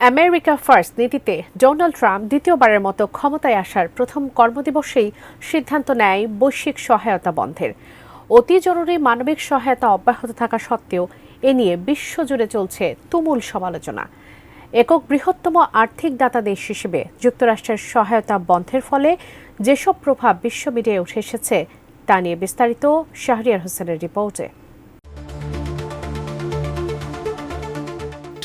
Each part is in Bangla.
আমেরিকা ফার্স্ট নীতিতে ডোনাল্ড ট্রাম্প দ্বিতীয়বারের মতো ক্ষমতায় আসার প্রথম কর্মদিবসেই সিদ্ধান্ত নেয় বৈশ্বিক সহায়তা বন্ধের। অতি জরুরি মানবিক সহায়তা অব্যাহত থাকা সত্ত্বেও এ নিয়ে বিশ্বজুড়ে চলছে তুমুল সমালোচনা। একক বৃহত্তম আর্থিক দাতা দেশ হিসেবে যুক্তরাষ্ট্রের সহায়তা বন্ধের ফলে যেসব প্রভাব বিশ্ব মিডিয়ায় উঠে এসেছে তা নিয়ে বিস্তারিত শাহরিয়ার হোসেনের রিপোর্টে।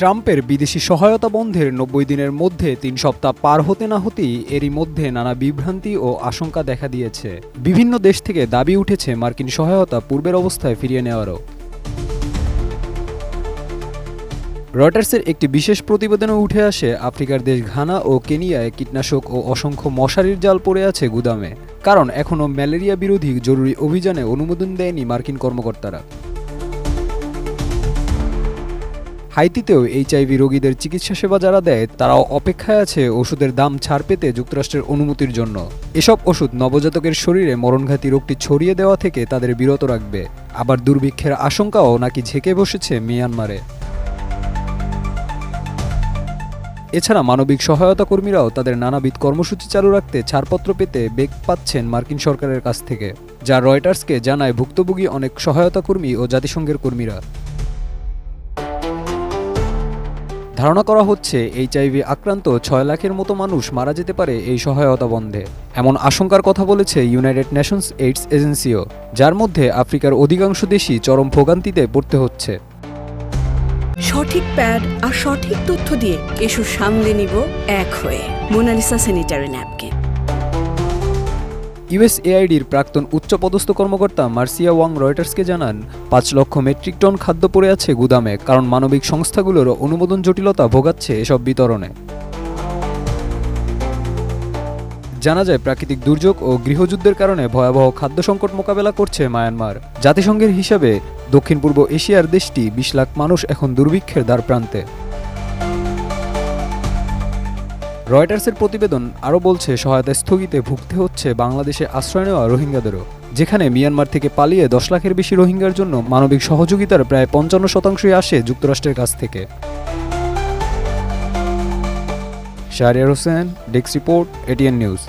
ট্রাম্পের বিদেশি সহায়তা বন্ধের ৯০ দিনের মধ্যে ৩ সপ্তাহ পার হতে না হতেই এরই মধ্যে নানা বিভ্রান্তি ও আশঙ্কা দেখা দিয়েছে। বিভিন্ন দেশ থেকে দাবি উঠেছে মার্কিন সহায়তা পূর্বের অবস্থায় ফিরিয়ে নেওয়ারও। রয়টার্সের একটি বিশেষ প্রতিবেদনে উঠে আসে আফ্রিকার দেশ ঘানা ও কেনিয়ায় কীটনাশক ও অসংখ্য মশারির জাল পড়ে আছে গুদামে, কারণ এখনও ম্যালেরিয়া বিরোধী জরুরি অভিযানে অনুমোদন দেয়নি মার্কিন কর্মকর্তারা। হাইতিতেও এইচআইভি রোগীদের চিকিৎসা সেবা যারা দেয় তারাও অপেক্ষায় আছে ওষুধের দাম ছাড় পেতে যুক্তরাষ্ট্রের অনুমতির জন্য। এসব ওষুধ নবজাতকের শরীরে মরণঘাতী রোগটি ছড়িয়ে দেওয়া থেকে তাদের বিরত রাখবে। আবার দুর্ভিক্ষের আশঙ্কাও নাকি ঝেঁকে বসেছে মিয়ানমারে। এছাড়া মানবিক সহায়তা কর্মীরাও তাদের নানাবিধ কর্মসূচি চালু রাখতে ছাড়পত্র পেতে বেগ পাচ্ছেন মার্কিন সরকারের কাছ থেকে, যা রয়টার্সকে জানায় ভুক্তভোগী অনেক সহায়তা কর্মী ও জাতিসংঘের কর্মীরা। ধারণা করা হচ্ছে এইচআইভি আক্রান্ত ৬ লাখের মতো মানুষ মারা যেতে পারে এই সহায়তা বন্ধে, এমন আশঙ্কার কথা বলেছে ইউনাইটেড নেশনস এইডস এজেন্সিও, যার মধ্যে আফ্রিকার অধিকাংশ দেশই চরম ভোগান্তিতে পড়তে হচ্ছে। সঠিক প্যাড আর সঠিক তথ্য দিয়ে এসব সামলে নিব এক হয়ে। Mona Lisa sanitary napkin. ইউএসএআইডির প্রাক্তন উচ্চপদস্থ কর্মকর্তা মার্সিয়া ওয়াং রয়টার্সকে জানান, ৫ লক্ষ মেট্রিক টন খাদ্য পড়ে আছে গুদামে, কারণ মানবিক সংস্থাগুলোর অনুমোদন জটিলতা ভোগাচ্ছে এসব বিতরণে। জানা যায় প্রাকৃতিক দুর্যোগ ও গৃহযুদ্ধের কারণে ভয়াবহ খাদ্য সংকট মোকাবেলা করছে মায়ানমার। জাতিসংঘের হিসাবে দক্ষিণ পূর্ব এশিয়ার দেশটি ২০ লাখ মানুষ এখন দুর্ভিক্ষের দ্বারপ্রান্তে। রয়টার্সের প্রতিবেদন আরও বলছে সহায়তা স্থগিতে ভুগতে হচ্ছে বাংলাদেশে আশ্রয় নেওয়া রোহিঙ্গাদেরও, যেখানে মিয়ানমার থেকে পালিয়ে ১০ লাখের বেশি রোহিঙ্গার জন্য মানবিক সহযোগিতার প্রায় ৫৫% আসে যুক্তরাষ্ট্রের কাছ থেকে। Shahriar Hossain, desk report, ATN news.